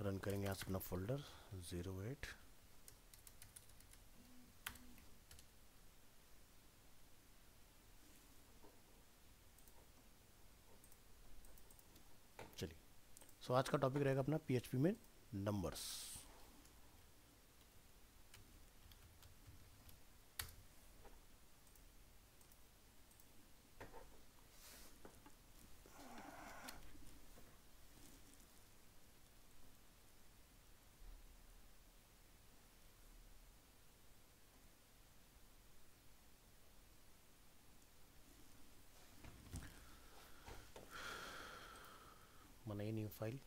Run करेंगे यहाँ से अपना फोल्डर 08। चलिए, सो आज का टॉपिक रहेगा अपना PHP में नंबर्स। बनाइए new file.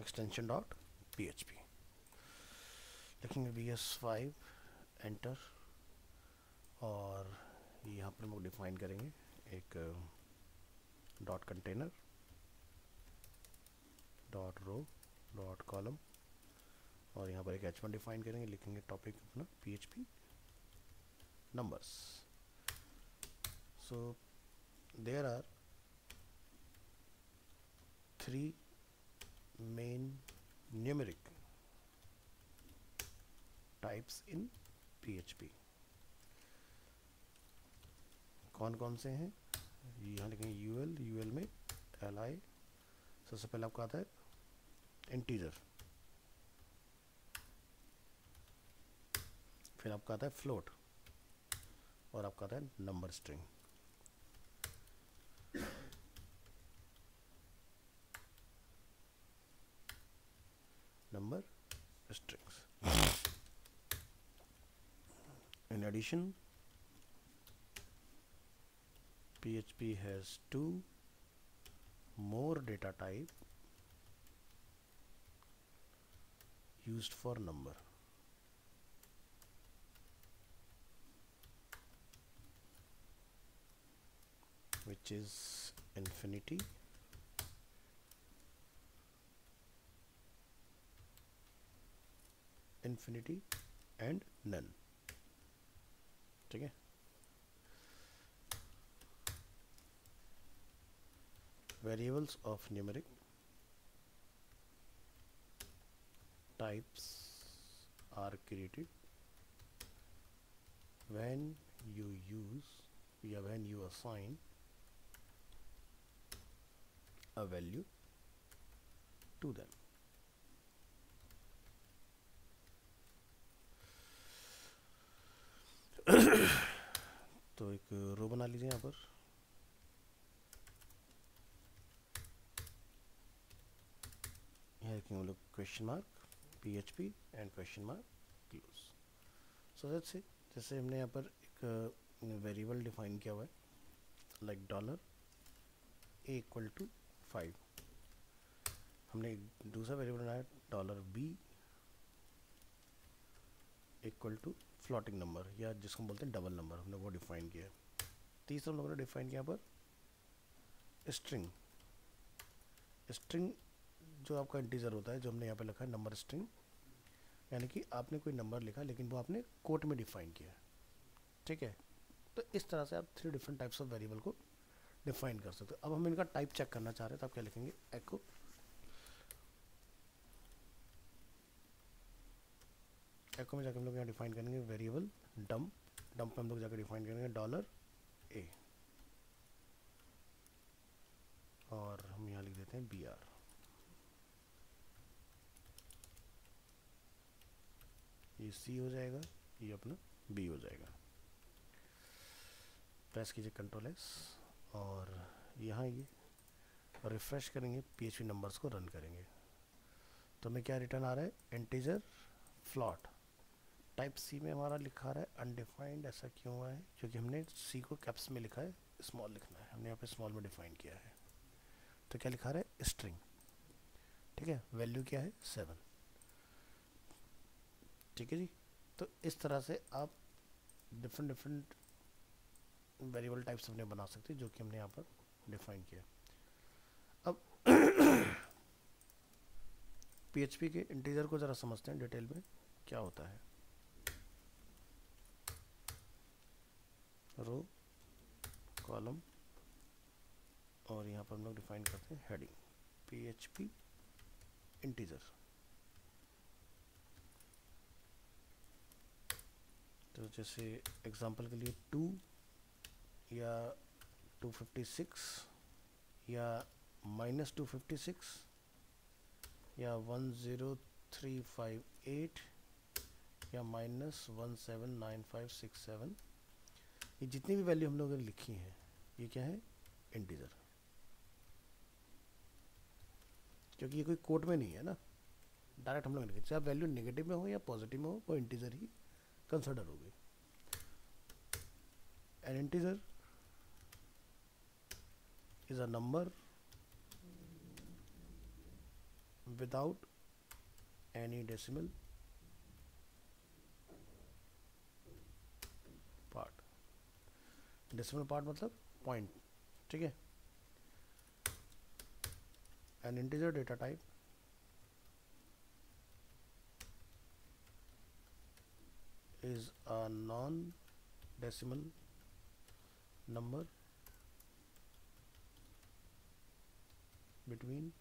Extension dot PHP लिखेंगे VS5 एंटर, और यहाँ पर हम लोग डिफाइन करेंगे एक dot container dot row dot column, और यहाँ पर एक H1 डिफाइन करेंगे, लिखेंगे टॉपिक अपना PHP numbers. So there are three main numeric types in PHP. कौन कौन से हैं? यहाँ लिखेंगे UL में li, सबसे पहले आपका आता है इंटीजर, फिर आपका आता है फ्लोट, और आपका आता है number string. Number strings. In addition, PHP has two more data type used for number. Which is infinity and none। ठीक है, variables of numeric types are created when you use when you assign a value to them। तो एक रो बना लीजिए यहाँ पर, यहाँ लिखेंगे हम लोग question mark PHP and question mark close. So that's it. जैसे हमने यहाँ पर एक वेरिएबल डिफाइन किया हुआ है, लाइक $a = 5। हमने एक दूसरा वेरिएबल बनाया $b = फ्लोटिंग नंबर, या जिसको हम बोलते हैं डबल नंबर, हमने वो डिफाइन किया है। तीसरा हम लोगों ने डिफाइन किया यहाँ पर स्ट्रिंग। स्ट्रिंग जो आपका इंटीजर होता है, जो हमने यहाँ पे लिखा है नंबर स्ट्रिंग, यानी कि आपने कोई नंबर लिखा लेकिन वो आपने कोट में डिफाइन किया है। ठीक है, तो इस तरह से आप 3 डिफरेंट टाइप्स ऑफ वेरिएबल को डिफाइन कर सकते हो। अब हम इनका टाइप चेक करना चाह रहे हैं, तो आप क्या लिखेंगे, एको में जाकर हम लोग यहाँ डिफाइन करेंगे वेरिएबल डम्प में हम लोग जाकर डिफाइन करेंगे $a, और हम यहाँ लिख देते हैं BR। ये C हो जाएगा, ये अपना B हो जाएगा। प्रेस कीजिए Ctrl+S, और यहाँ ये रिफ्रेश करेंगे, PHP नंबर्स को रन करेंगे, तो हमें क्या रिटर्न आ रहा है, इंटीजर फ्लॉट। टाइप C में हमारा लिखा रहा है अनडिफाइंड। ऐसा क्यों हुआ है? क्योंकि हमने C को कैप्स में लिखा है, स्मॉल लिखना है, हमने यहाँ पे स्मॉल में डिफाइन किया है। तो क्या लिखा रहा है, स्ट्रिंग। ठीक है, वैल्यू क्या है, 7। ठीक है जी। तो इस तरह से आप डिफरेंट वेरिएबल टाइप्स अपने बना सकते हैं, जो कि हमने यहाँ पर डिफाइन किया। अब PHP के इंटीजर को ज़रा समझते हैं डिटेल में क्या होता है। रो, कॉलम, और यहाँ पर हम लोग डिफाइन करते हैं हेडिंग, PHP इंटीजर। तो जैसे एग्जांपल के लिए 2 या 256 या -256 या 10358 या -179567, ये जितनी भी वैल्यू हम लोगों ने लिखी हैं ये क्या है, इंटीजर, क्योंकि ये कोई कोड में नहीं है ना, डायरेक्ट हम लोग लिखे, चाहे वैल्यू नेगेटिव में हो या पॉजिटिव में हो, वो इंटीजर ही कंसिडर होगी। N integer is a number without any decimal part. Decimal part मतलब पॉइंट, ठीक है। N integer data type is a non-decimal number between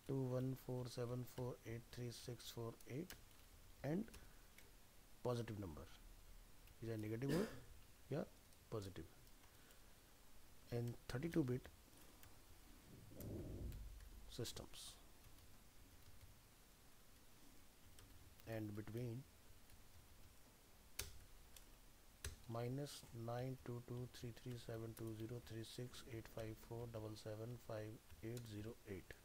214748368 and positive number, is a negative हो या positive, and 32-bit systems, and between -9223372036854775808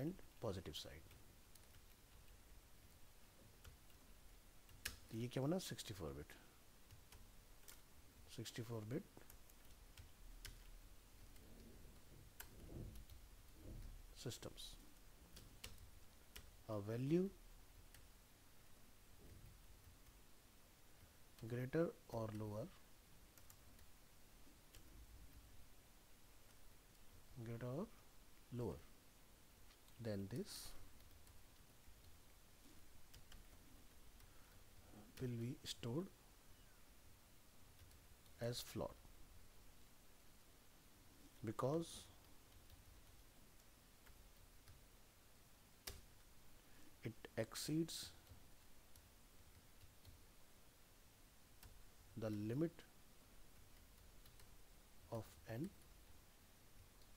and positive side। तो ये क्या बना, 64-bit systems। A value greater or lower than this will be stored as float, because it exceeds the limit of an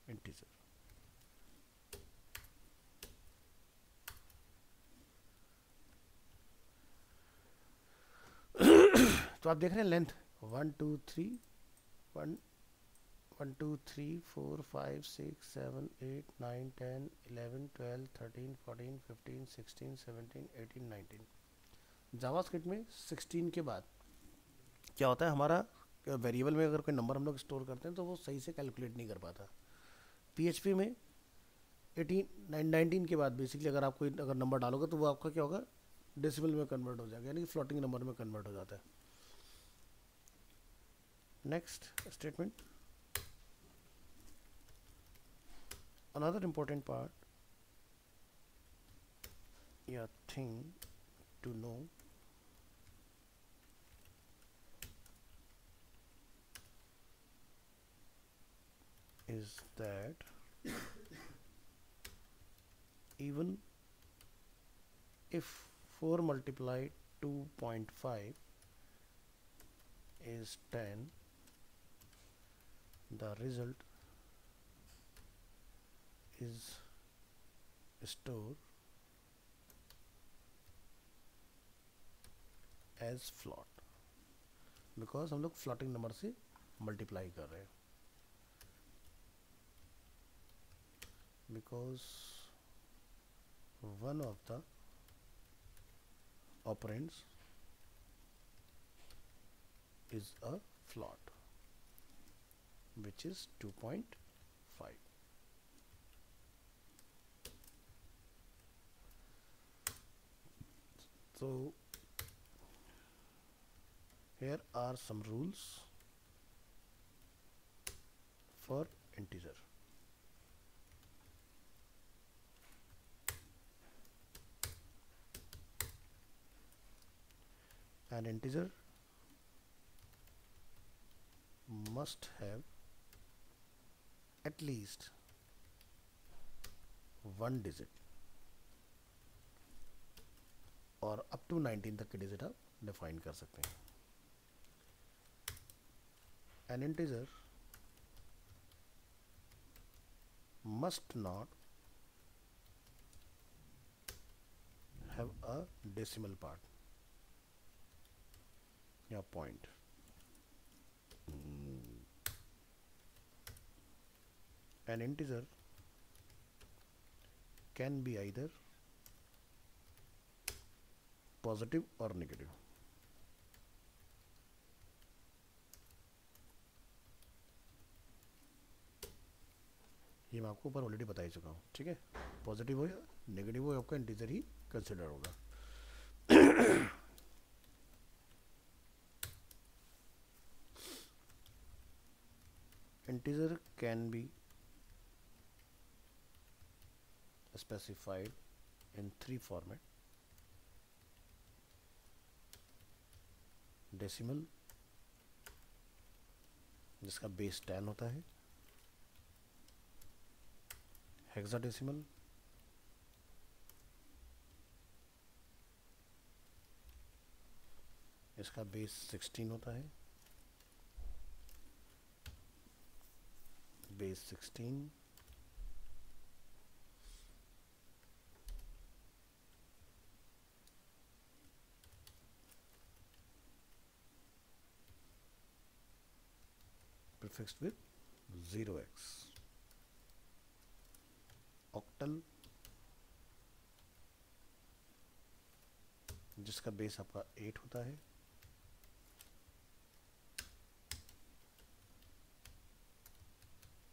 integer। तो आप देख रहे हैं length 1 2 3 1 1 2 3 4 5 6 7 8 9 10 11 12 13 14 15 16 17 18 19। JavaScript में 16 के बाद क्या होता है, हमारा वेरिएबल में अगर कोई नंबर हम लोग स्टोर करते हैं तो वो सही से कैलकुलेट नहीं कर पाता। PHP में 19 के बाद बेसिकली अगर आप कोई अगर नंबर डालोगे तो वो आपका क्या होगा, डेसिमल में कन्वर्ट हो जाएगा, यानी कि फ्लोटिंग नंबर में कन्वर्ट हो जाता है। Next statement, another important part या thing to know is that even if 4 multiplied 2.5 is 10, the result is stored as float, because हम लोग फ्लोटिंग नंबर से मल्टीप्लाई कर रहे हैं, because one of the operands is a float which is 2.5। So here are some rules for integer। An integer must have at least one digit और up to 19 तक के digit आप define कर सकते हैं. An integer must not have a decimal part या point. An integer can be either positive or negative. ये मैं आपको ऊपर ऑलरेडी बता ही चुका हूँ. ठीक है, पॉजिटिव हो या नेगेटिव हो आपका इंटीजर ही कंसिडर होगा. Integer can be specified in three format: decimal जिसका बेस 10 होता है, हेक्साडेसिमल इसका बेस 16 होता है, base 16, prefixed with 0x. Octal जिसका बेस आपका 8 होता है,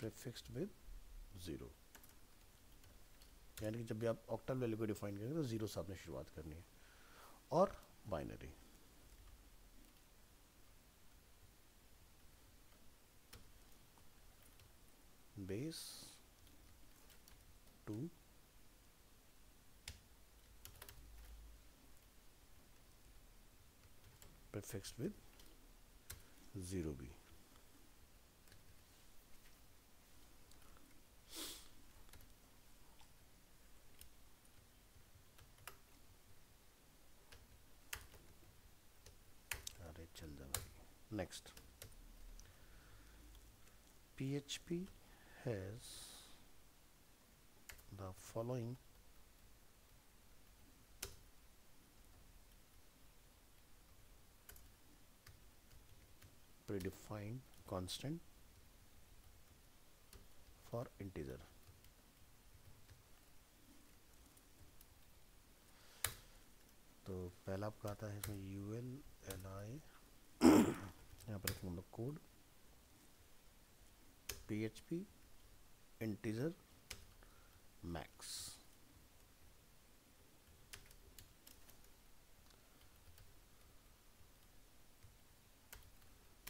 prefixed with 0. यानी कि जब भी आप ऑक्टल वैल्यू को डिफाइन करेंगे तो 0 से आपने शुरुआत करनी है. और binary base 2 prefixed with 0b. अरे चल जा भाई. Next, PHP has the following predefined constant for integer. तो पहला आपका आता है इसमें UL LI यहाँ पर हम लोग code PHP integer max.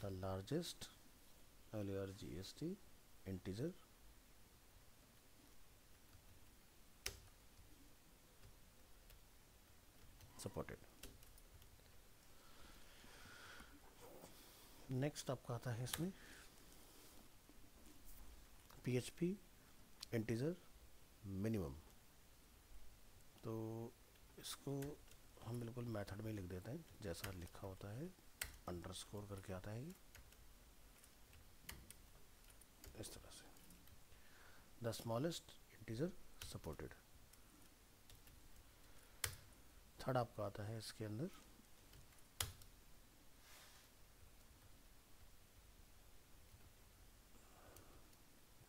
The largest LARGST integer supported. Next आपका आता है इसमें PHP इंटीजर मिनिमम. तो इसको हम बिल्कुल मेथड में लिख देते हैं जैसा लिखा होता है, अंडरस्कोर करके आता है इस तरह से. The smallest integer supported. Third आपका आता है इसके अंदर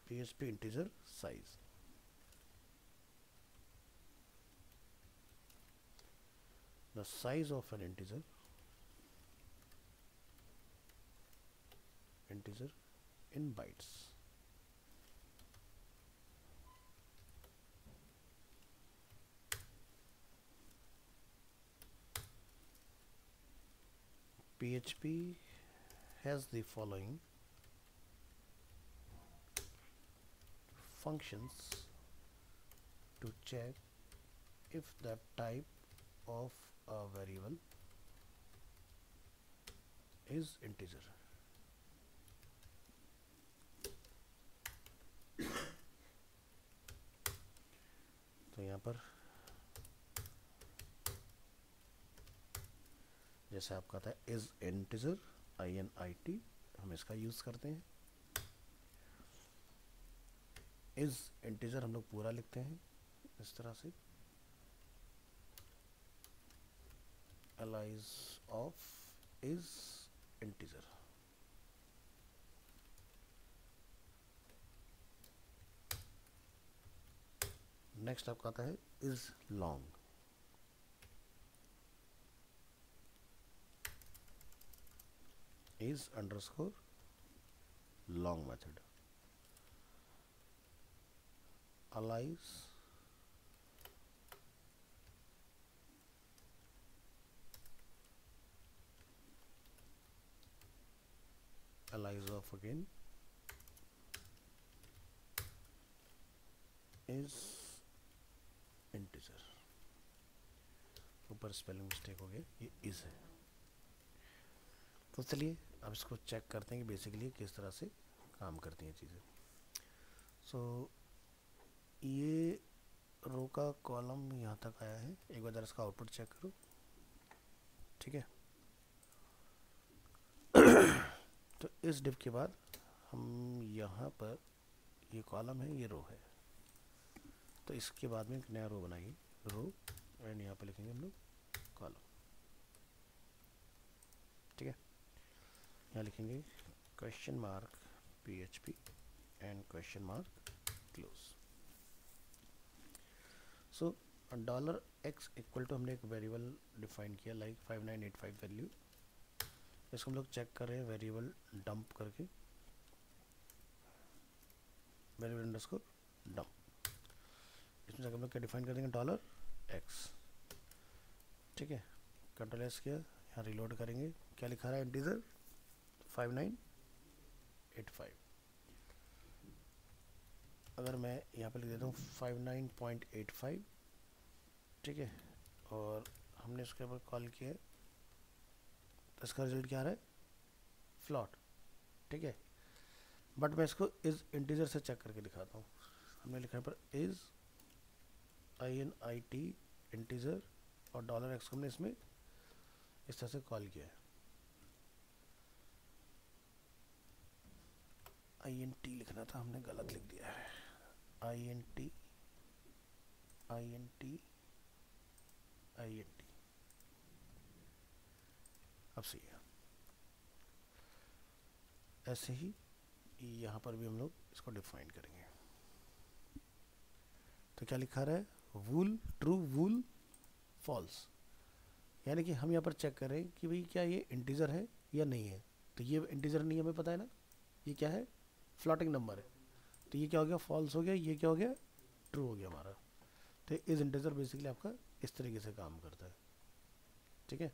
PHP integer size. The size of an integer in bytes. PHP has the following functions to check if the type of a variable is integer. तो यहाँ पर जैसे आपका था इज इंटीजर INIT, हम इसका यूज करते हैं। इज इंटीजर हम लोग पूरा लिखते हैं इस तरह से, allies of is integer. Next आपका आता है is long. Is underscore long method, allies allies of again is integer. ऊपर स्पेलिंग मिस्टेक हो गया, ये इज है। तो चलिए अब इसको चेक करते हैं कि बेसिकली किस तरह से काम करती हैं चीज़ें। सो ये रो का कॉलम यहाँ तक आया है, एक बार जरा इसका आउटपुट चेक करो, ठीक है। तो इस डिव के बाद हम यहाँ पर, ये कॉलम है, ये रो है, तो इसके बाद में एक नया रो बनाएंगे, रो, एंड यहाँ पर लिखेंगे हम लोग कॉलम, ठीक है। यहाँ लिखेंगे question mark PHP and question mark close. So $x equal to, हमने एक वेरिएबल डिफाइन किया लाइक 5985 वैल्यू। इसको हम लोग चेक कर रहे हैं वेरिएबल डंप करके, वेरिएबल अंडरस्कोर डंप। इसमें जाकर हम लोग क्या डिफाइन कर देंगे $x, ठीक है। कंट्रोल S किया, यहाँ रिलोड करेंगे, क्या लिखा रहा है इंटीजर 5985। अगर मैं यहाँ पे लिख देता हूँ 59.85, ठीक है, और हमने इसके ऊपर कॉल किया, तो इसका रिजल्ट क्या आ रहा है, फ्लॉट, ठीक है। बट मैं इसको इज इंटीजर से चेक करके दिखाता हूँ। हमने लिखा है पर इज INIT इंटीजर, और $x को हमने इसमें इस तरह से कॉल किया है, INT लिखना था, हमने गलत लिख दिया है, INT अब सही है। ऐसे ही यहाँ पर भी हम लोग इसको डिफाइन करेंगे। तो क्या लिखा रहा है, वूल ट्रू, वूल फॉल्स, यानी कि हम यहाँ पर चेक करें कि भाई क्या ये इंटीजर है या नहीं है। तो ये इंटीजर नहीं, हमें पता है ना, ये क्या है, फ्लोटिंग नंबर है, तो ये क्या हो गया, फॉल्स हो गया, ये क्या हो गया, ट्रू हो गया हमारा। तो इज इंटीजर बेसिकली आपका इस तरीके से काम करता है, ठीक है।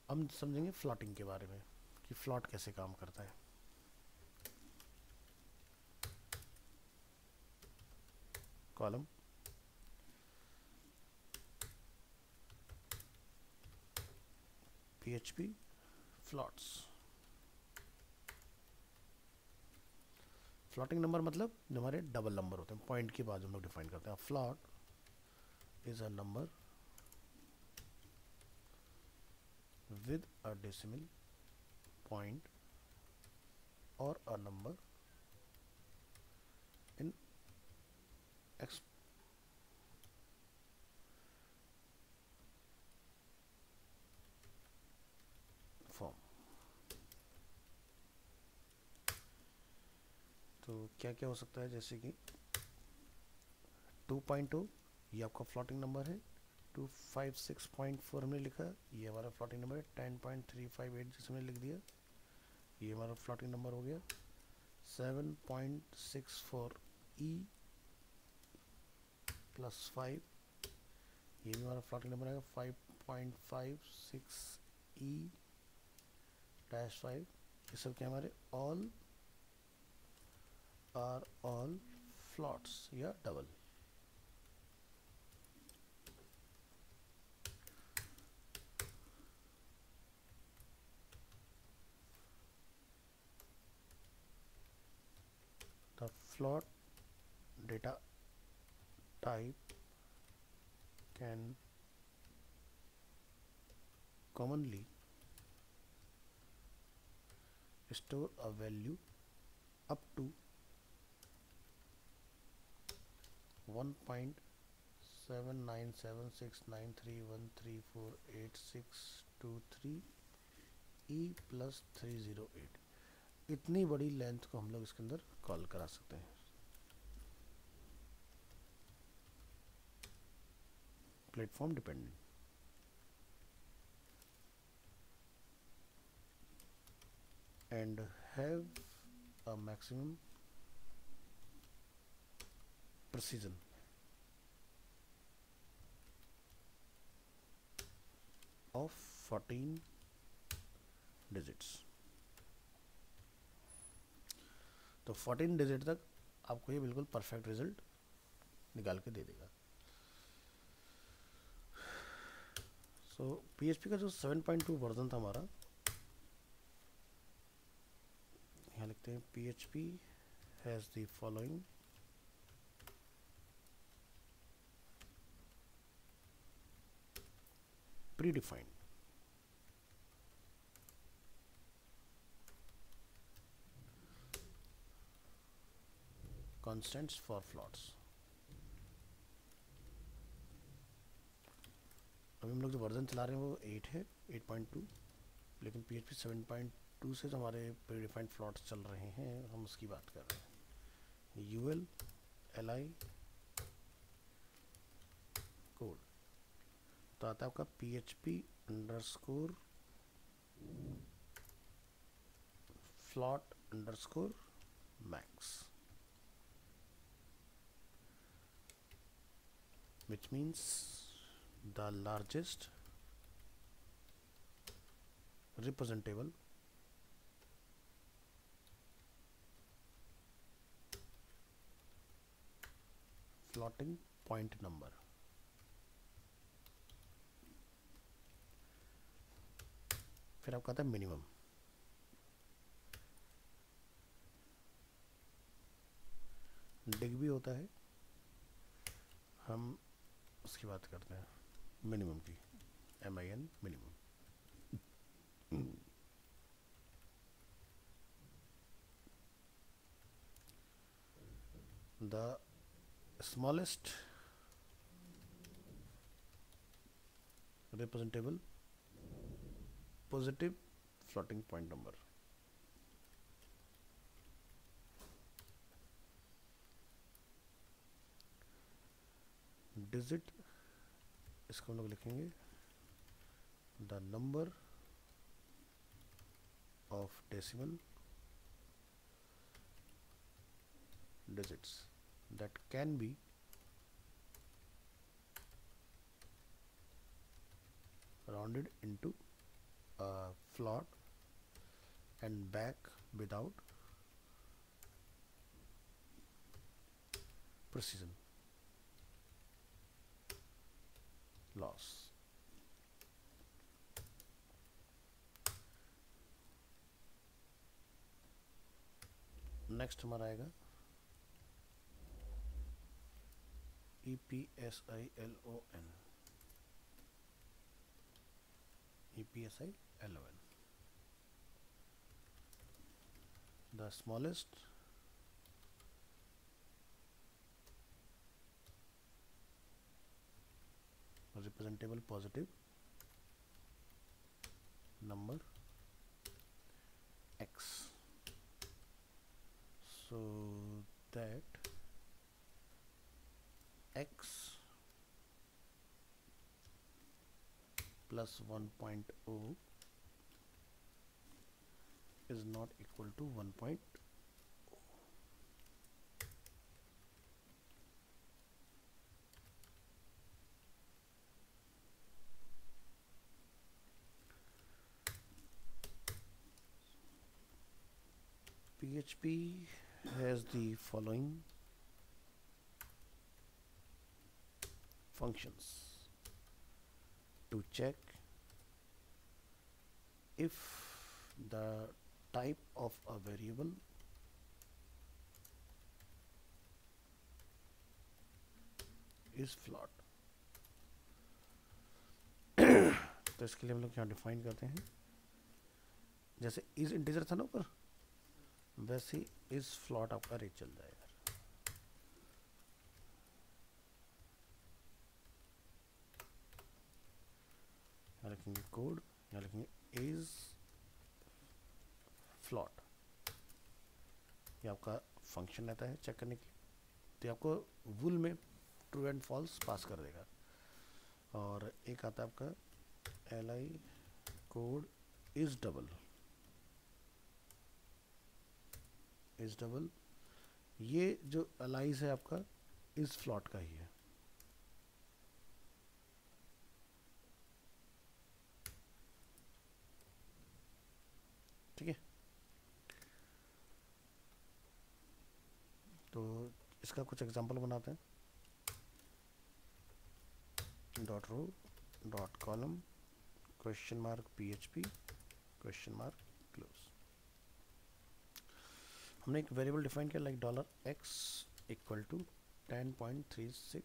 हम समझेंगे फ्लॉटिंग के बारे में कि फ्लॉट कैसे काम करता है। Column PHP floats, floating number मतलब जो हमारे डबल नंबर होते हैं, पॉइंट के बाद हम लोग डिफाइन करते हैं। Float is a number with a decimal point or a number in X form। तो क्या क्या हो सकता है, जैसे कि 2.2 ये आपका फ्लोटिंग नंबर है, 256.4 हमने लिखा, ये हमारा फ्लोटिंग नंबर है, 10.358 जैसे हमने लिख दिया, ये हमारा फ्लोटिंग नंबर हो गया। 7.64 E + 5, ये भी हमारा फ्लोटिंग नंबर आएगा। 5.56 E - 5, ये सब क्या हमारे ऑल आर ऑल फ्लॉट्स या double. The float data type can commonly store a value up to 1.79769313486623 e plus 308। इतनी बड़ी लेंथ को हम लोग इसके अंदर कॉल करा सकते हैं। Platform dependent and have a maximum precision of 14 digits। तो 14 डिजिट तक आपको ये बिल्कुल परफेक्ट रिजल्ट निकाल के दे देगा। सो PHP का जो 7.2 वर्जन था हमारा, यहाँ लिखते हैं PHP has the following predefined constants for floats। अभी हम लोग जो वर्जन चला रहे हैं वो 8 है, 8.2, लेकिन PHP 7.2 से जो हमारे प्रीडिफाइंड फ्लॉट्स चल रहे हैं हम उसकी बात कर रहे हैं। UL LI कोड तो आता है आपका PHP_float_max, which means the largest representable floating point number। फिर आपका आता है मिनिमम। डिग भी होता है, हम उसकी बात करते हैं मिनिमम की, MIN minimum. The smallest representable positive floating point number। Digit इसको हम लोग लिखेंगे the number of decimal digits that can be rounded into a float and back without precision loss। Next हमारा आएगा EPSILON। the smallest representable positive number x, so that x plus 1.0 is not equal to 1.0। PHP has the following functions to check if the type of a variable is float. तो इसके लिए हम लोग यहाँ define करते हैं, जैसे is integer था ना ऊपर, वैसे ही इज फ्लॉट आपका अरे चल जाएगा। यहाँ लिखेंगे कोड, यहाँ लिखेंगे इज फ्लॉट, ये आपका फंक्शन रहता है चेक करने के लिए। तो आपको वुल में ट्रू एंड फॉल्स पास कर देगा। और एक आता है आपका L I code is double, is double, ये जो अलाइज है आपका इज फ्लॉट का ही है। ठीक है, तो इसका कुछ एग्जांपल बनाते हैं। Dot row dot column question mark PHP question mark close. हमने एक वेरिएबल डिफाइन किया like $x equal to 10.365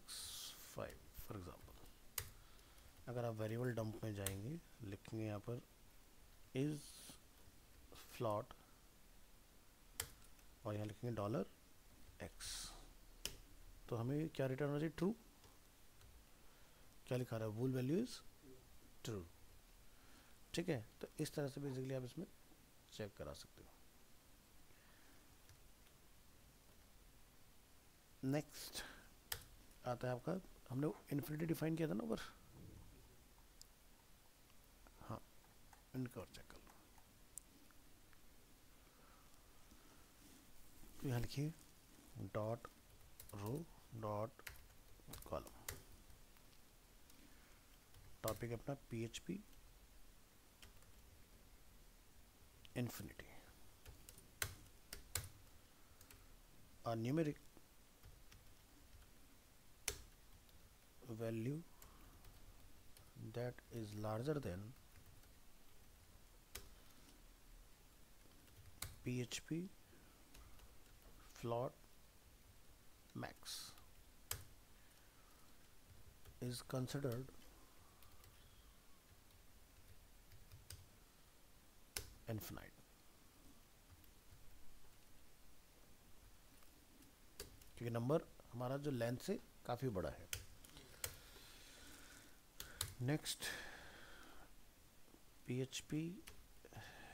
for example. अगर आप वेरिएबल डंप में जाएंगे, लिखेंगे यहाँ पर इज फ्लॉट और यहाँ लिखेंगे $x, तो हमें क्या रिटर्न होना चाहिए? ट्रू। क्या लिखा रहा है? वूल वैल्यू इज ट्रू। ठीक है, तो इस तरह से बेसिकली आप इसमें चेक करा सकते हो। नेक्स्ट आता है आपका, हमने इन्फिनिटी डिफाइन किया था ना ऊपर, हाँ इनका और चेक कर लो। तो यहाँ लिखिए dot row dot column, topic अपना PHP infinity, a numeric value that is larger than PHP float max is considered infinite। क्योंकि नंबर हमारा जो लेंथ से काफी बड़ा है। Next, PHP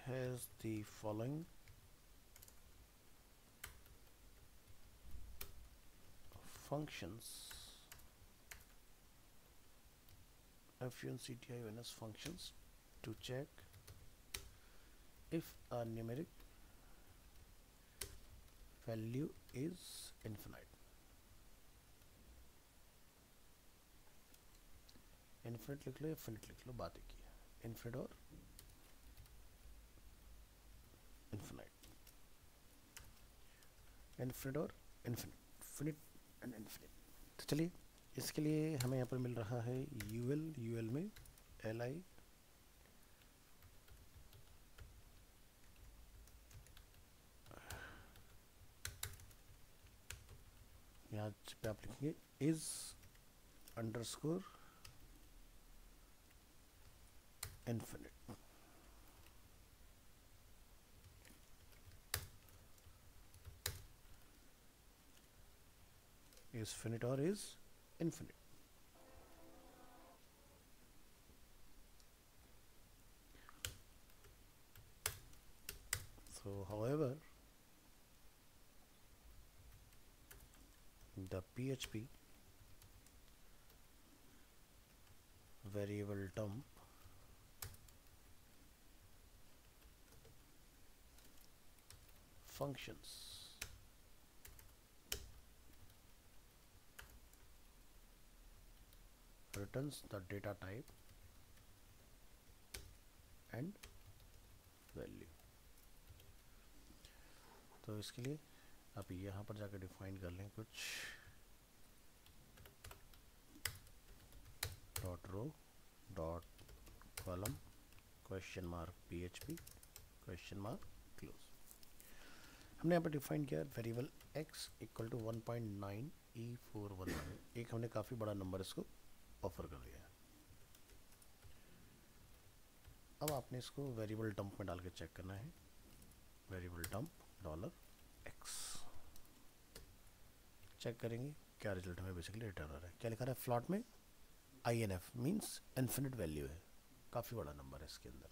has the following functions, functions functions to check if a numeric value is infinite। Infinite लिख लो या finite लिख लो, बात एक ही है, इन्फिनिट और इन्फिनाइट, इन्फिनिट और इन्फिनिट, फिनिट एंड इन्फिनिट। तो चलिए, इसके लिए हमें यहाँ पर मिल रहा है यूएल में li यहाँ पे आप लिखेंगे is underscore infinite. is finite or is infinite। So however the PHP variable dump functions returns the data type and value। तो इसके लिए आप यहाँ पर जाकर डिफाइन कर लें कुछ dot row dot column question mark PHP question mark close. हमने यहाँ पर डिफाइन किया variable x equal to 1.9 E411, एक हमने काफ़ी बड़ा नंबर इसको ऑफर कर दिया है। अब आपने इसको वेरिएबल डंप में डाल के चेक करना है, वेरिएबल डंप $x, चेक करेंगे क्या रिजल्ट हमें बेसिकली रिटर्न आ रहा है। क्या लिखा रहा है फ्लॉट में, INF मीन्स इन्फिनिट वैल्यू है, काफ़ी बड़ा नंबर है इसके अंदर।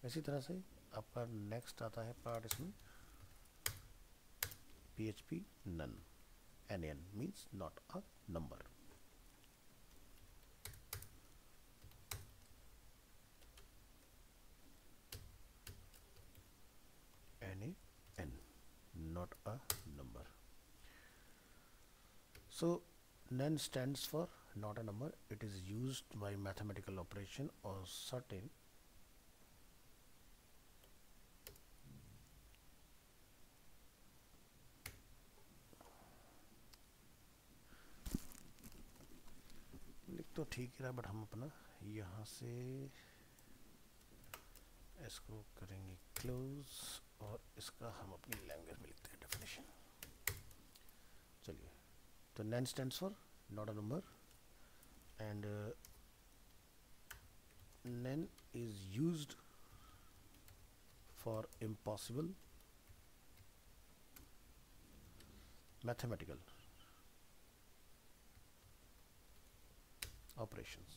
इसी तरह से आपका नेक्स्ट आता है पार्ट इसमें PHP NaN, NaN means not a number. NaN not a number. So none stands for not a number. It is used by mathematical operation or certain लिख तो ठीक ही रहा, बट हम अपना यहाँ से इसको करेंगे क्लोज और इसका हम अपनी लैंग्वेज में लिखते हैं डेफिनेशन। चलिए, तो NaN stands for not a number and NaN is used for impossible mathematical operations.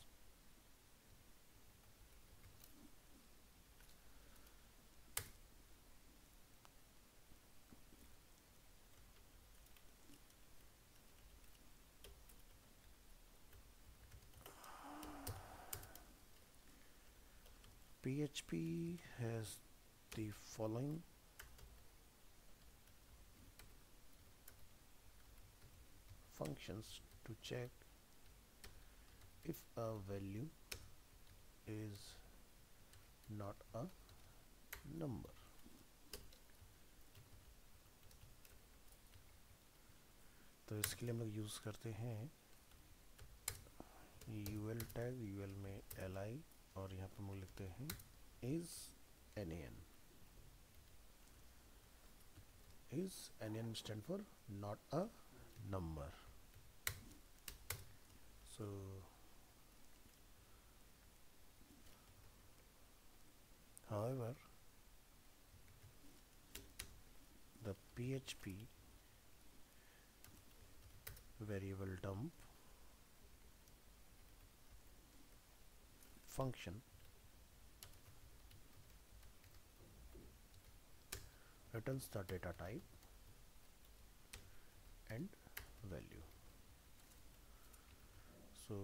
PHP has the following functions to check if a value is not a number. तो इसके लिए हम लोग यूज़ करते हैं ul टैग, ul में li और यहाँ पर हम लोग लिखते हैं is nan. Is nan stand for not a number. So however, the PHP variable dump function returns the data type and value. So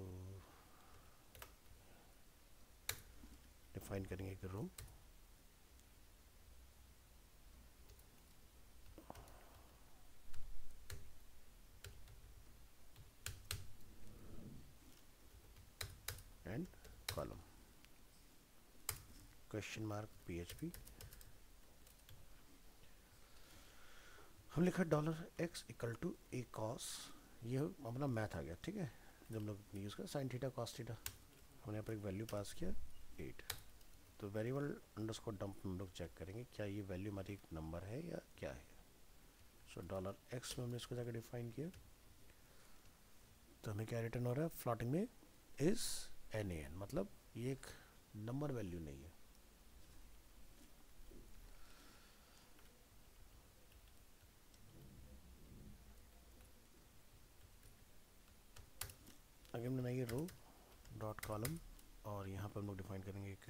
define करेंगे एक row and column, question mark PHP। हम लिखा $x equal to acos, ये अपना math आ गया, ठीक है। जब हम लोग यूज़ कर साइन थीटा कॉस थीटा, हमने यहाँ पर एक वैल्यू पास किया 8। तो वेरिएबल अंडरस्कोर डंप में हम लोग चेक करेंगे क्या ये वैल्यू हमारी एक नंबर है या क्या है। सो $x में हमने इसको जाकर डिफाइन किया, तो हमें क्या रिटर्न हो रहा है फ्लोटिंग में इज NaN, मतलब ये एक नंबर वैल्यू नहीं है। आगे हमने बनाई रो डॉट कॉलम और यहाँ पर हम लोग डिफाइन करेंगे एक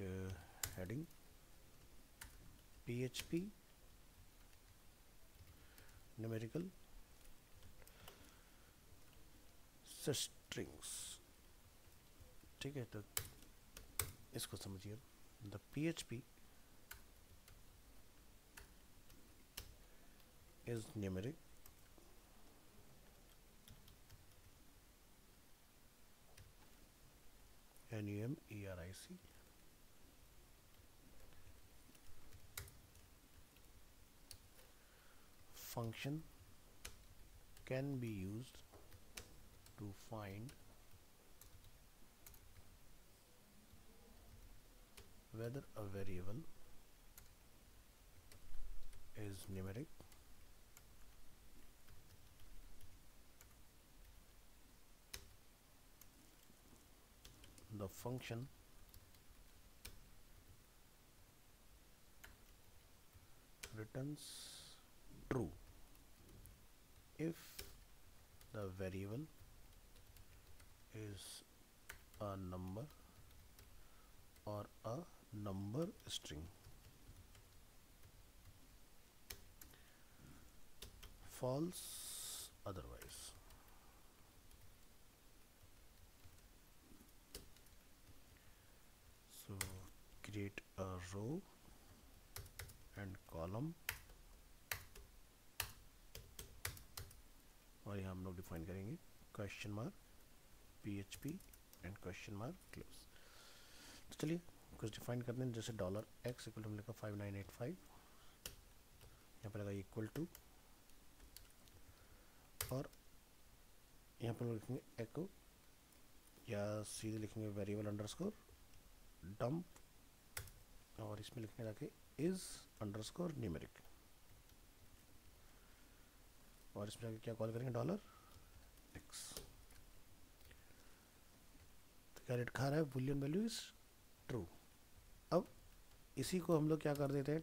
हेडिंग PHP न्यूमेरिकल स्ट्रिंग्स, ठीक है। तो इसको समझिए, the PHP is numeric NUMERIC function can be used to find whether a variable is numeric, the function returns true if the variable is a number or a number string. False otherwise. So create a row and column और यहाँ हम लोग define करेंगे question mark PHP and question mark close. तो चलिए कुछ define करते हैं, जैसे डॉलर एक्स इक्वल टू हमने लिखा 5985, यहाँ पर लगा इक्वल टू, और यहाँ पर लिखेंगे एको या सीधे लिखेंगे वेरिएबल अंडरस्कोर डंप, और इसमें लिखने जाके इज अंडरस्कोर न्यूमेरिक, और इसमें जाके क्या कॉल करेंगे डॉलर एक्स। तो क्या रेट खा रहा है, बुलियन वैल्यू इज ट्रू। अब इसी को हम लोग क्या कर देते हैं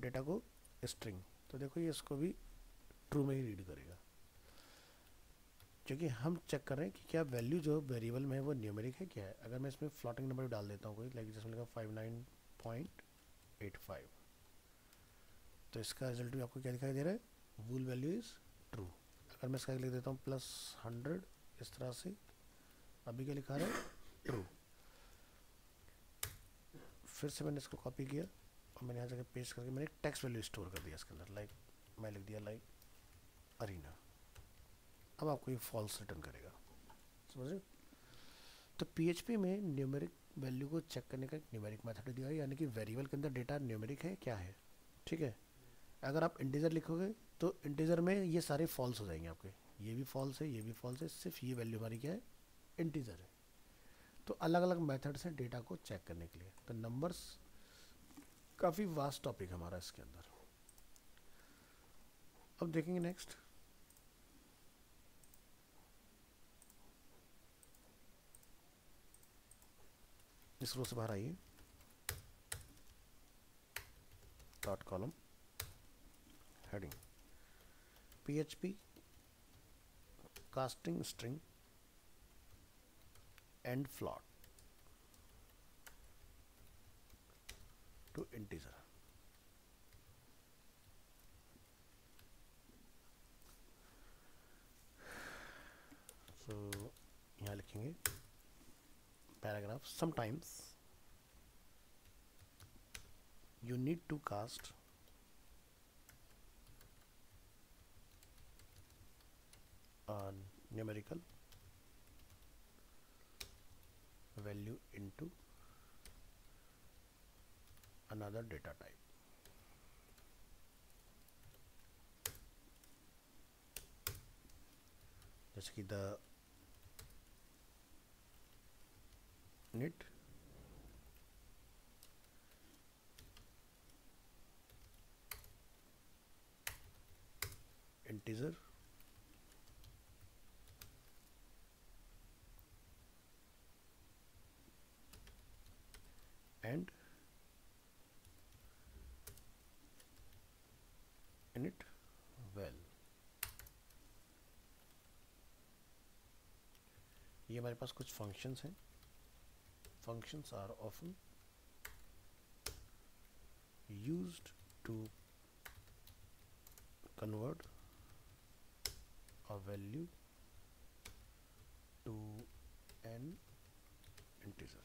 डेटा को स्ट्रिंग, तो देखो ये इसको भी ट्रू में ही रीड करेगा, क्योंकि हम चेक कर रहे हैं कि क्या वैल्यू जो वेरिएबल में है वो न्यूमेरिक है क्या है। अगर मैं इसमें फ्लोटिंग नंबर डाल देता हूँ कोई, लाइक जिसमें लिखा 59.85, तो इसका रिजल्ट भी आपको क्या दिखाई दे रहा है, वूल वैल्यू इज ट्रू। अगर मैं इसका लिख देता हूँ +100 इस तरह से, अभी क्या लिखा रहा है, ट्रू। फिर से मैंने इसको कॉपी किया और मैंने यहाँ जाकर पेस्ट करके मैंने टेक्स्ट वैल्यू स्टोर कर दिया इसके अंदर, लाइक मैं लिख दिया लाइक अरीना। अब आपको ये फॉल्स रिटर्न करेगा, समझ रहे हो। तो PHP में न्यूमेरिक वैल्यू को चेक करने का एक न्यूमेरिक मेथड दिया है, यानी कि वेरिएबल के अंदर डेटा न्यूमेरिक है क्या है, ठीक है। अगर आप इंटीजर लिखोगे तो इंटीजर में ये सारे फॉल्स हो जाएंगे आपके, ये भी फॉल्स है, ये भी फॉल्स है, सिर्फ ये वैल्यू हमारी क्या है, इंटीजर है। तो अलग अलग मेथड्स हैं डेटा को चेक करने के लिए। तो नंबर्स काफ़ी वास्ट टॉपिक हमारा इसके अंदर। अब देखेंगे नेक्स्ट, इस रो से बाहर आइए, dot column heading PHP casting string and float to integer. So यहाँ लिखेंगे paragraph, sometimes you need to cast a numerical value into another data type. जैसे कि the init integer and init well। ये हमारे पास कुछ फंक्शंस हैं। Functions are often used to convert a value to an integer।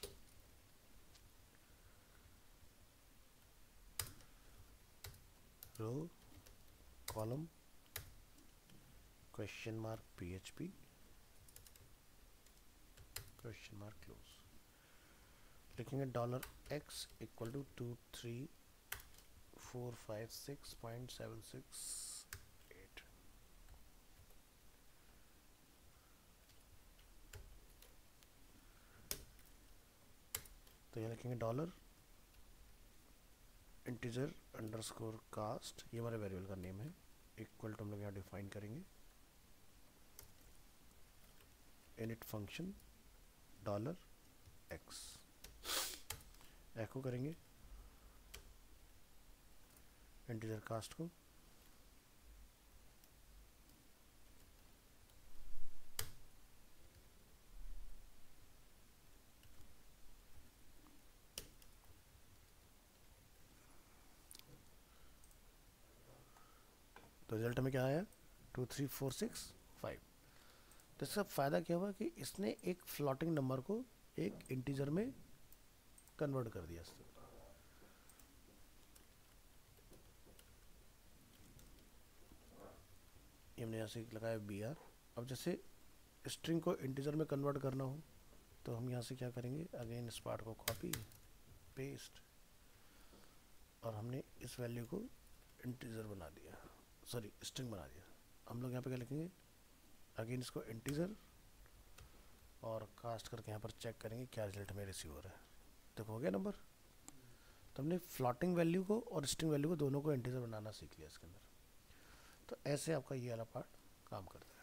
row column question mark PHP question mark close। लिखेंगे $x equal to 23456.768। तो यहाँ लिखेंगे डॉलर इंटीजर अंडरस्कोर कास्ट, ये हमारे वेरिएबल का नेम है, इक्वल टू हम लोग यहाँ डिफाइन करेंगे इनिट फंक्शन $x, एको करेंगे इंटीजर कास्ट को, तो रिजल्ट में क्या आया 23465। तो इसका फ़ायदा क्या हुआ कि इसने एक फ्लोटिंग नंबर को एक इंटीजर में कन्वर्ट कर दिया इसने। हमने यहाँ से लगाया BR। अब जैसे स्ट्रिंग को इंटीजर में कन्वर्ट करना हो तो हम यहाँ से क्या करेंगे, अगेन इस पार्ट को कॉपी पेस्ट, और हमने इस वैल्यू को इंटीजर बना दिया, सॉरी स्ट्रिंग बना दिया। हम लोग यहाँ पे क्या लिखेंगे, अगेन इसको इंटीजर और कास्ट करके यहाँ पर चेक करेंगे क्या रिजल्ट हमें रिसीव हो रहा है। देखो हो गया नंबर। तो हमने फ्लोटिंग वैल्यू को और स्ट्रिंग वैल्यू को दोनों को इंटीजर बनाना सीख लिया इसके अंदर। तो ऐसे आपका ये वाला पार्ट काम करता है।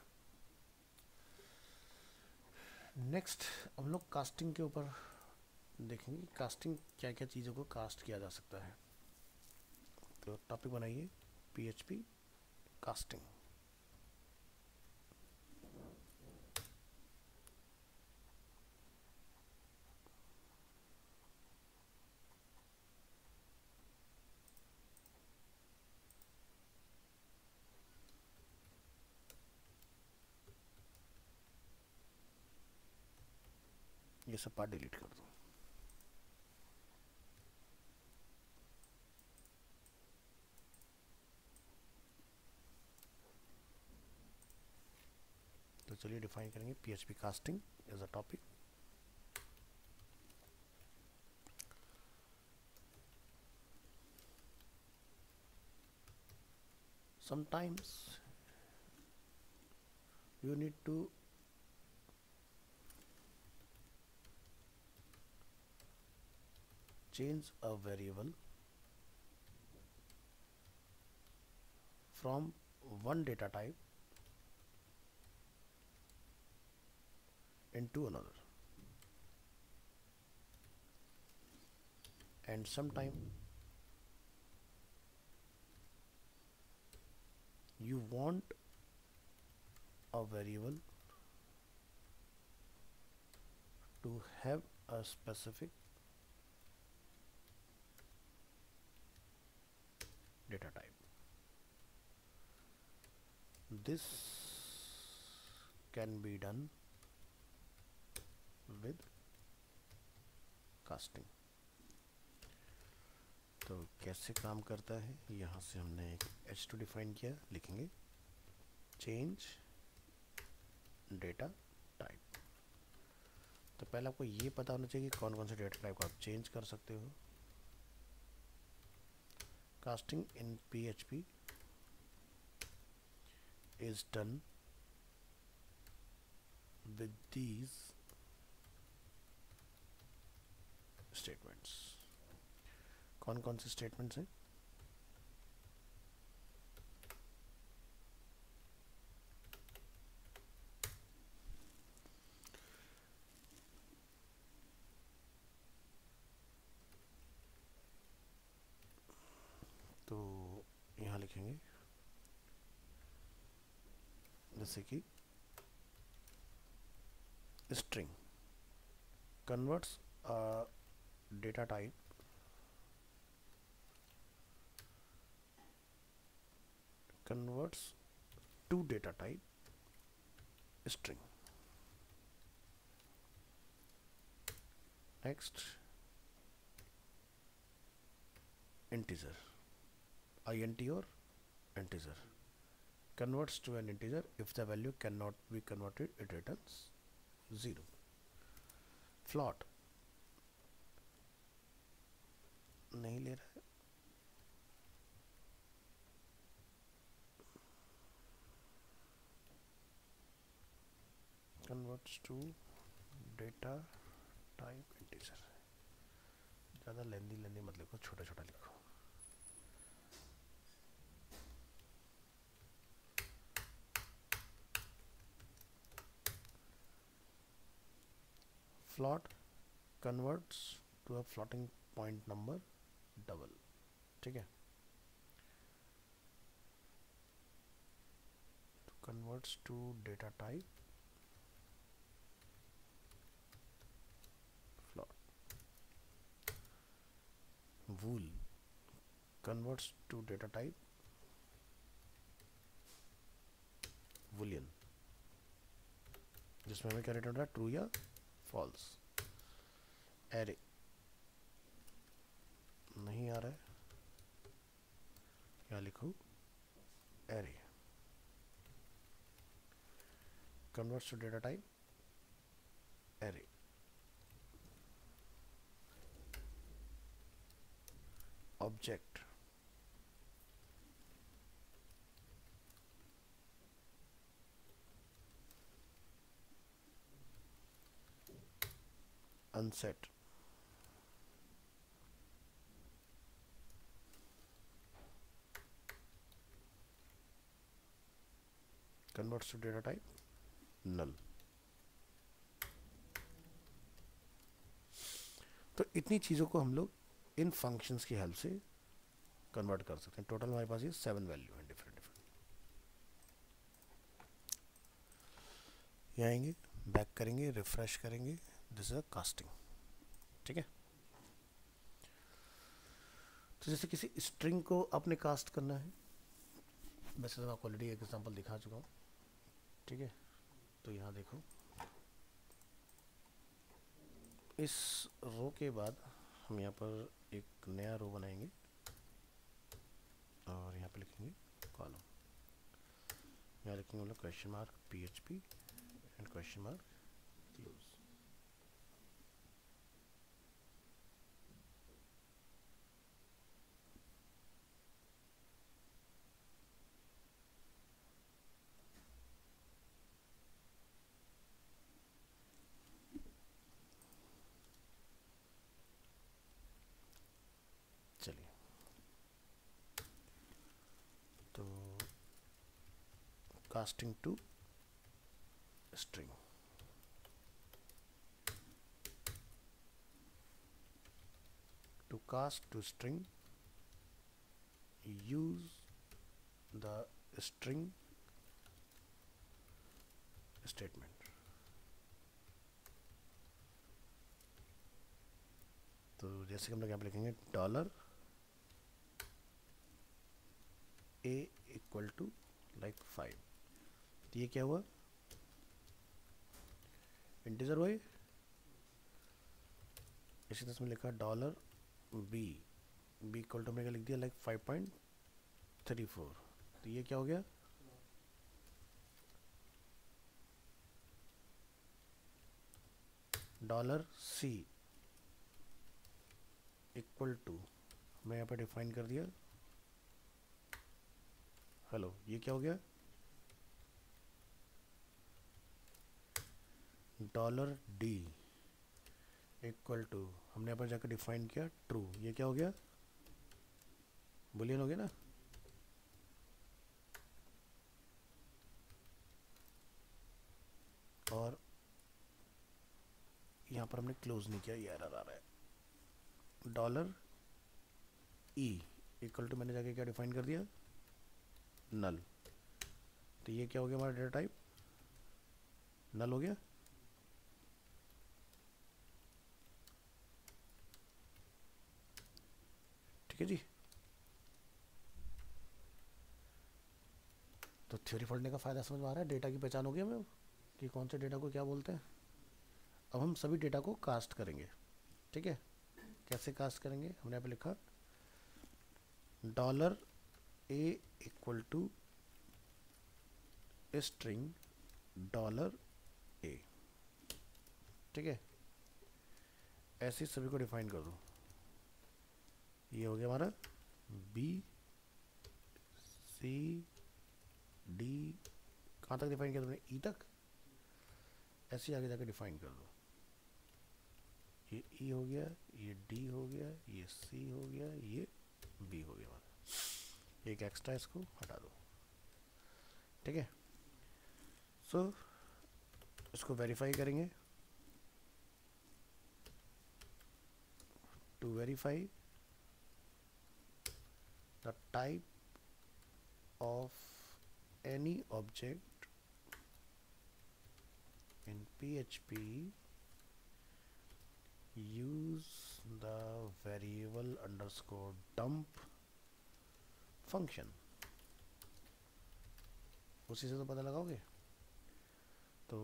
नेक्स्ट हम लोग कास्टिंग के ऊपर देखेंगे, कास्टिंग क्या क्या चीज़ों को कास्ट किया जा सकता है। तो टॉपिक बनाइए PHP कास्टिंग। ये सब पार्ट डिलीट कर दो। तो चलिए डिफाइन करेंगे PHP casting as a topic. Sometimes you need to change a variable from one data type into another, and sometime you want a variable to have a specific data type. This can be done with casting. तो कैसे काम करता है, यहाँ से हमने एक h2 define किया, लिखेंगे चेंज डेटा टाइप। तो पहले आपको ये पता होना चाहिए कि कौन कौन से डेटा टाइप को आप चेंज कर सकते हो। Casting in PHP is done with these statements। कौन कौन से स्टेटमेंट्स हैं, तो यहाँ लिखेंगे जैसे कि string converts a data type to data type string। next integer, int or integer converts to an integer, if the value cannot be converted it returns 0। float नहीं ले रहा है, converts to data type integer। ज़्यादा लेंदी मत लिखो, छोटा छोटा लिखो। Float converts to a floating point number double, ठीक है, converts to data type float, bool converts to data type boolean, जिसमें हमें क्या रिटर्न रहा है, ट्रू या फॉल्स। एरे नहीं आ रहा है, क्या लिखूं, array converts to data type array, object unset converts to data type null. तो इतनी चीज़ों को हम लोग इन फंक्शंस की हेल्प से कन्वर्ट कर सकते हैं। टोटल हमारे पास ये 7 वैल्यू हैं डिफरेंट डिफरेंट। ये आएंगे, बैक करेंगे, रिफ्रेश करेंगे, दिस इज अ कास्टिंग, ठीक है। तो जैसे किसी स्ट्रिंग को आपने कास्ट करना है, वैसे तो मैं आपको ऑलरेडी एक एग्जांपल दिखा चुका हूँ, ठीक है। तो यहाँ देखो, इस रो के बाद हम यहाँ पर एक नया रो बनाएंगे और यहाँ पे लिखेंगे कॉलम, यहाँ लिखेंगे हम लोग question mark PHP and question mark close. चलिए, तो casting to string, to cast to string use the string statement। तो जैसे कि हम लोग यहाँ पे लिखेंगे $a इक्वल टू लाइक 5, तो ये क्या हुआ, इंटीजर हुआ। इसी तरह से लिखा $b इक्वल टू हमने क्या लिख दिया, लाइक 5.34, तो ये क्या हो गया, $c इक्वल टू मैं यहाँ पे डिफाइन कर दिया हेलो, ये क्या हो गया, $d इक्वल टू हमने यहाँ पर जाकर डिफाइन किया ट्रू, ये क्या हो गया, बुलियन हो गया ना। और यहाँ पर हमने क्लोज नहीं किया, ये एरर आ रहा है। $e इक्वल टू मैंने जाके क्या डिफाइन कर दिया, नल, तो ये क्या हो गया, हमारा डेटा टाइप नल हो गया। ठीक है जी। तो थ्योरी पढ़ने का फ़ायदा समझ में आ रहा है, डेटा की पहचान हो गई हमें कि कौन से डेटा को क्या बोलते हैं। अब हम सभी डेटा को कास्ट करेंगे, ठीक है। कैसे कास्ट करेंगे, हमने यहाँ पे लिखा $a equal to string $a, ठीक है। ऐसे सभी को डिफाइन कर दो, ये हो गया हमारा B C D, कहाँ तक डिफाइन किया तुमने, E तक, ऐसे आगे जाके डिफाइन कर दो, ये E हो गया, ये D हो गया, ये C हो गया, ये B हो गया हमारा, एक एक्स्ट्रा इसको हटा दो, ठीक है। सो इसको वेरीफाई करेंगे, to verify the type of any object in PHP, use the variable underscore dump function. उसी से तो पता लगाओगे। तो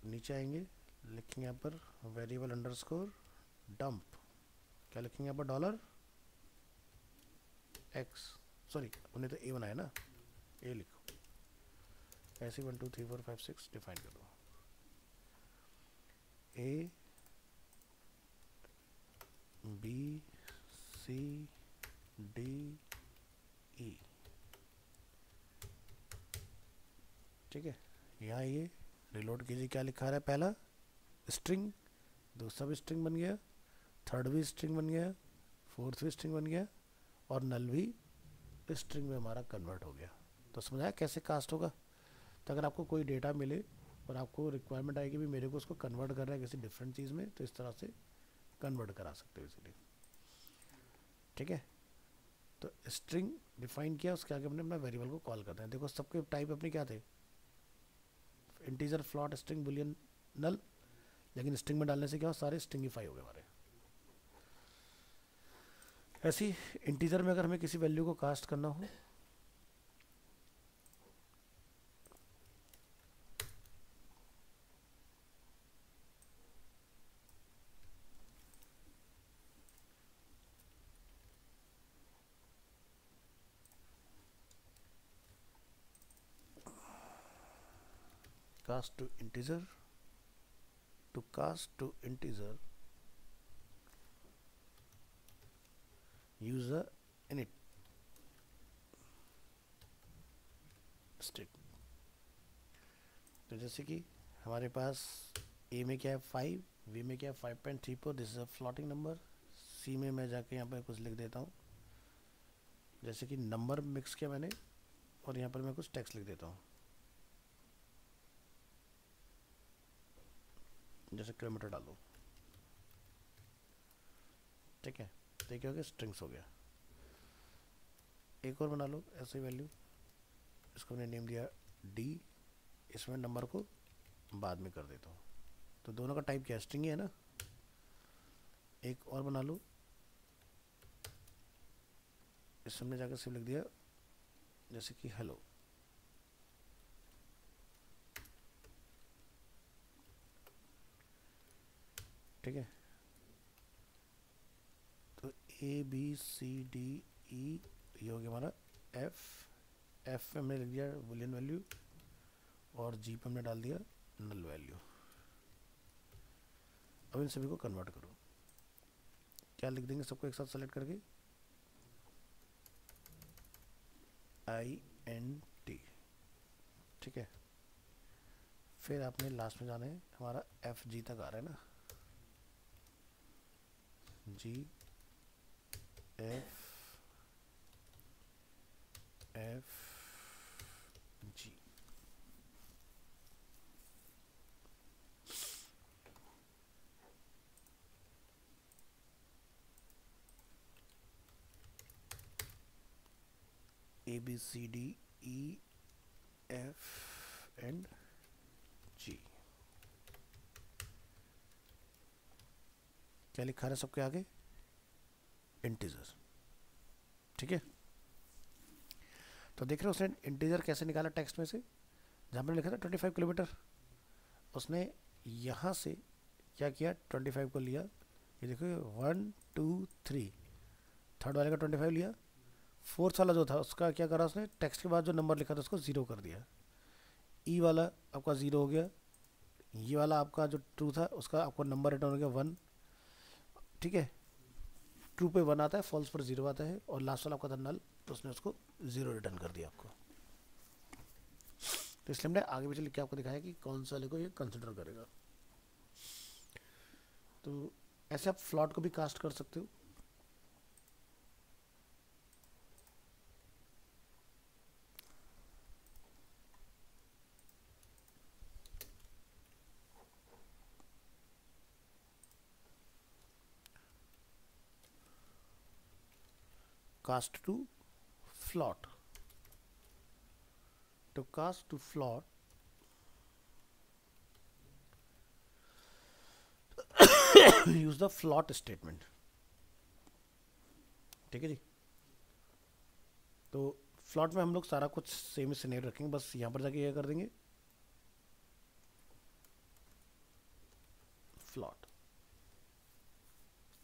नीचे आएंगे, लिखेंगे यहाँ पर वेरिएबल अंडरस्कोर डंप, क्या लिखेंगे यहाँ पर डॉलर एक्स, सॉरी उन्हें तो ए बनाया ना, ए लिखो, ऐसे 1 2 3 4 5 6 डिफाइन कर दो, A B C D E, ठीक है। यहाँ ये रिलोड कीजिए, क्या लिखा रहा है, पहला स्ट्रिंग, दूसरा भी स्ट्रिंग बन गया, थर्ड भी स्ट्रिंग बन गया, फोर्थ भी स्ट्रिंग बन गया, और नल भी स्ट्रिंग में हमारा कन्वर्ट हो गया। तो समझाया कैसे कास्ट होगा। तो अगर आपको कोई डेटा मिले और आपको रिक्वायरमेंट आएगी भी मेरे को उसको कन्वर्ट करना है किसी डिफरेंट चीज़ में, तो इस तरह से कन्वर्ट करा सकते हो इसीलिए, ठीक है। तो स्ट्रिंग डिफाइन किया, उसके आगे हमने अपना वेरिएबल को कॉल करते हैं। देखो सबके टाइप अपने क्या थे, इंटीजर, फ्लॉट, स्ट्रिंग, बुलियन, नल, लेकिन स्ट्रिंग में डालने से क्या हो, सारे स्ट्रिंगिफाई हो गए हमारे। ऐसे ही इंटीजर में अगर हमें किसी वैल्यू को कास्ट करना हो, cast to integer, to cast to integer use a init string। तो जैसे कि हमारे पास ए में क्या है 5, बी में क्या है 5.34, this is a floating number, C में मैं जाके यहाँ पर कुछ लिख देता हूँ, जैसे कि नंबर मिक्स किया मैंने, और यहाँ पर मैं कुछ टेक्स्ट लिख देता हूँ, जैसे किलोमीटर डाल दो, ठीक है। तो ये क्या हो गया, स्ट्रिंग्स हो गया। एक और बना लो ऐसे वैल्यू, इसको मैंने नेम दिया डी, इसमें नंबर को बाद में कर देता हूँ। तो दोनों का टाइप क्या है, स्ट्रिंग ही है ना। एक और बना लो, इसमें जाकर सिर्फ लिख दिया जैसे कि हेलो, ठीक है। तो A B C D E, ये हो गया हमारा एफ, एफ पे हमने लिख दिया बुलियन वैल्यू, और जी पे हमने डाल दिया नल वैल्यू। अब इन सभी को कन्वर्ट करो, क्या लिख देंगे सबको एक साथ सेलेक्ट करके, INT, ठीक है। फिर आपने लास्ट में जाना है, हमारा FG तक आ रहा है ना, G F F G, A B C D E F and G। क्या लिखा है सबके आगे, इंटीजर, ठीक है। तो देख रहे हो उसने इंटीजर कैसे निकाला टेक्स्ट में से, जहाँ पर लिखा था 25 किलोमीटर, उसने यहाँ से क्या किया, 25 को लिया, ये देखो 1 2 3, थर्ड वाले का 25 लिया, फोर्थ वाला जो था उसका क्या करा उसने, टेक्स्ट के बाद जो नंबर लिखा था उसको 0 कर दिया, ई वाला आपका 0 हो गया, ये वाला आपका जो ट्रू था उसका आपको नंबर रिटर्न हो गया 1, ठीक है। ट्रू पे 1 आता है, फॉल्स पर 0 आता है, और लास्ट वाला आपका था नल, तो उसने उसको 0 रिटर्न कर दिया आपको। तो इसलिए हमने आगे पीछे लिख के आपको दिखाया कि कौन सा वाले को ये कंसिडर करेगा। तो ऐसे आप फ्लॉट को भी कास्ट कर सकते हो। cast to float. To cast to float, use the float statement. ठीक है जी। तो फ्लॉट में हम लोग सारा कुछ सेम सिनेरियो रखेंगे, बस यहाँ पर जाके ये कर देंगे फ्लॉट।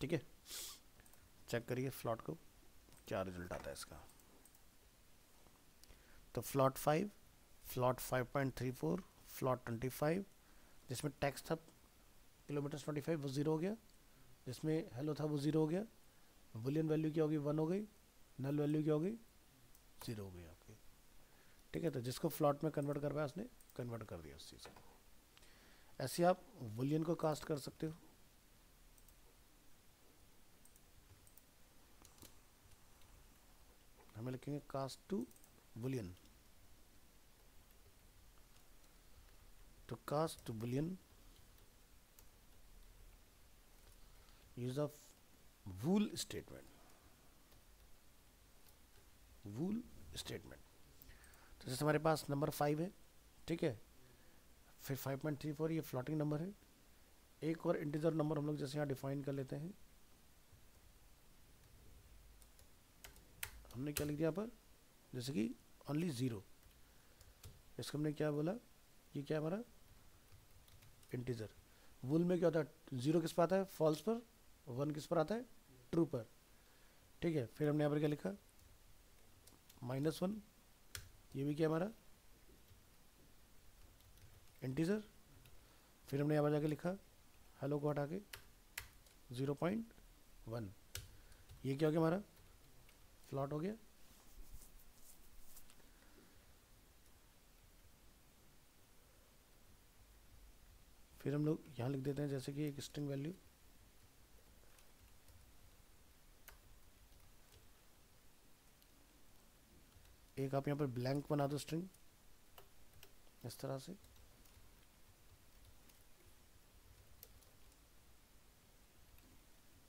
ठीक है, चेक करिए फ्लॉट को क्या रिजल्ट आता है इसका। तो फ्लॉट 5, फ्लॉट 5.34, फ्लॉट 25, जिसमें टैक्स था किलोमीटर 25 वो 0 हो गया, जिसमें हेलो था वो 0 हो गया, बुलियन वैल्यू क्या होगी 1 हो गई, नल वैल्यू क्या हो गई 0 हो गई आपकी। ठीक है, तो जिसको फ्लॉट में कन्वर्ट कर पाया उसने कन्वर्ट कर दिया उस चीज़ को। ऐसे आप बुलियन को कास्ट कर सकते हो। हमें लिखेंगे कास्ट टू बुलियन। तो cast to boolean use of bool statement. Bool statement. तो जैसे हमारे पास नंबर 5 है, ठीक है, फिर 5.34 ये फ्लोटिंग नंबर है। एक और इंटीजर नंबर हम लोग जैसे यहाँ डिफाइन कर लेते हैं। हमने क्या लिख दिया यहाँ पर, जैसे कि ओनली 0। इसको हमने क्या बोला, ये क्या हमारा इंटीजर। वूल में क्या होता है, 0 किस पर आता है फॉल्स पर, 1 किस पर आता है ट्रू पर। ठीक है, फिर हमने यहाँ पर क्या लिखा -1, ये भी क्या हमारा इंटीजर। फिर हमने यहाँ पर जाके लिखा हेलो को हटा के 0.1, ये क्या हो गया हमारा फ्लॉट हो गया। फिर हम लोग यहाँ लिख देते हैं जैसे कि एक स्ट्रिंग वैल्यू, एक आप यहाँ पर ब्लैंक बना दो स्ट्रिंग इस तरह से।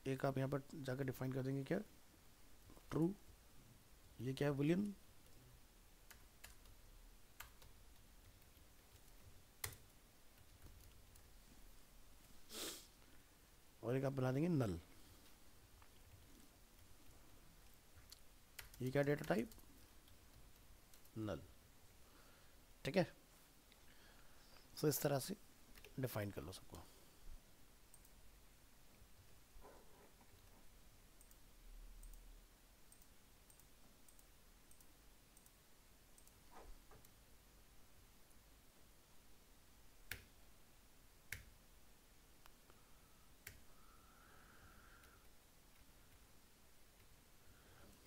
एक आप यहाँ पर जाकर डिफाइन कर देंगे क्या ट्रू, ये क्या है बुलियन। और एक आप बना देंगे नल, ये क्या डेटा टाइप नल। ठीक है, तो इस तरह से डिफाइन कर लो सबको।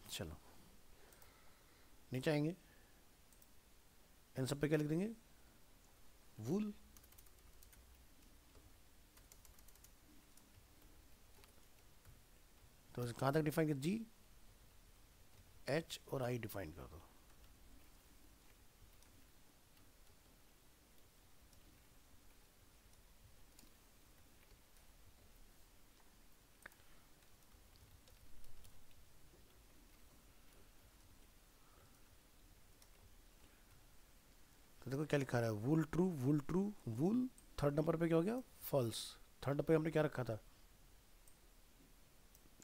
चलो नीचे आएंगे, इन सब पे क्या लिख देंगे वूल। तो कहाँ तक डिफाइन कर, जी एच और आई डिफाइन कर दो। तो देखो क्या लिखा रहा है वूल ट्रू वूल ट्रू वूल। थर्ड नंबर पे क्या हो गया फॉल्स। थर्ड पे हमने क्या रखा था,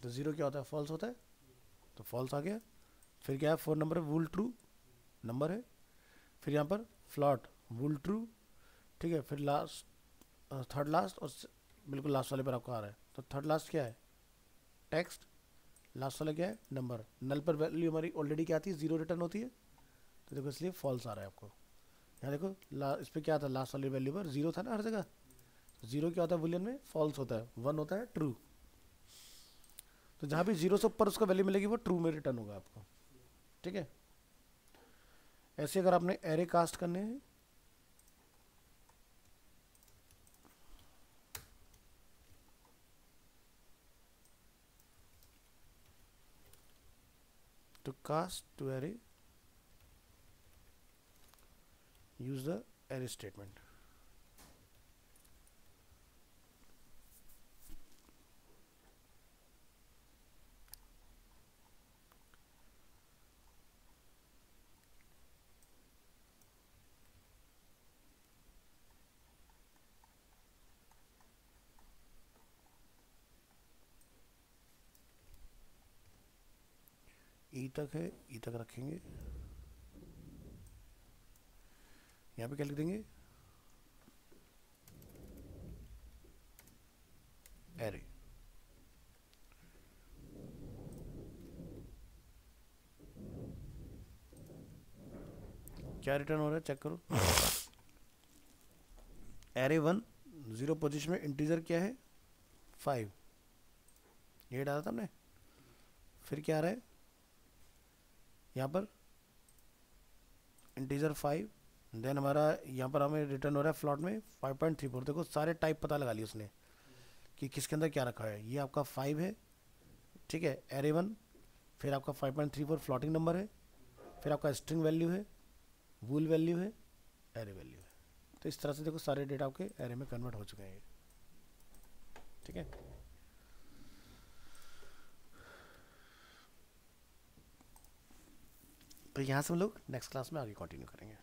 तो 0 क्या होता है फॉल्स होता है, तो फॉल्स आ गया। फिर क्या है 4 नंबर है वूल ट्रू नंबर है। फिर यहाँ पर फ्लॉट वूल ट्रू, ठीक है। फिर लास्ट थर्ड लास्ट और बिल्कुल लास्ट वाले पर आपको आ रहा है, तो थर्ड लास्ट क्या है टेक्स्ट, लास्ट वाला क्या है नंबर। नल पर वैल्यू हमारी ऑलरेडी क्या आती है 0 रिटर्न होती है, तो देखो इसलिए फॉल्स आ रहा है आपको। यहाँ देखो इस पर क्या था लास्ट वाली वैल्यू पर 0 था ना हर जगह। 0 क्या होता है बुलियन में फॉल्स होता है, 1 होता है ट्रू। तो जहाँ भी 0 से ऊपर उसका वैल्यू मिलेगी वो ट्रू में रिटर्न होगा आपको। ठीक है, ऐसे अगर आपने एरे कास्ट करने हैं, to cast to array use the array statement। तक है, ई तक रखेंगे, यहाँ पे क्या लिख देंगे, एरे। क्या रिटर्न हो रहा है चेक करो, एरे 1 0 पोजीशन में इंटीजर क्या है 5, ये डाला था हमने। फिर क्या आ रहा है यहाँ पर इंटीजर 5, देन हमारा यहाँ पर हमें रिटर्न हो रहा है फ्लॉट में 5.34। देखो सारे टाइप पता लगा लिया उसने कि किसके अंदर क्या रखा है। ये आपका 5 है, ठीक है, एरे 1, फिर आपका 5.34 फ्लॉटिंग नंबर है, फिर आपका स्ट्रिंग वैल्यू है, वूल वैल्यू है, एरे वैल्यू है। तो इस तरह से देखो सारे डेटा आपके एरे में कन्वर्ट हो चुके हैं, ठीक है। तो यहाँ से हम लोग नेक्स्ट क्लास में आगे कंटिन्यू करेंगे।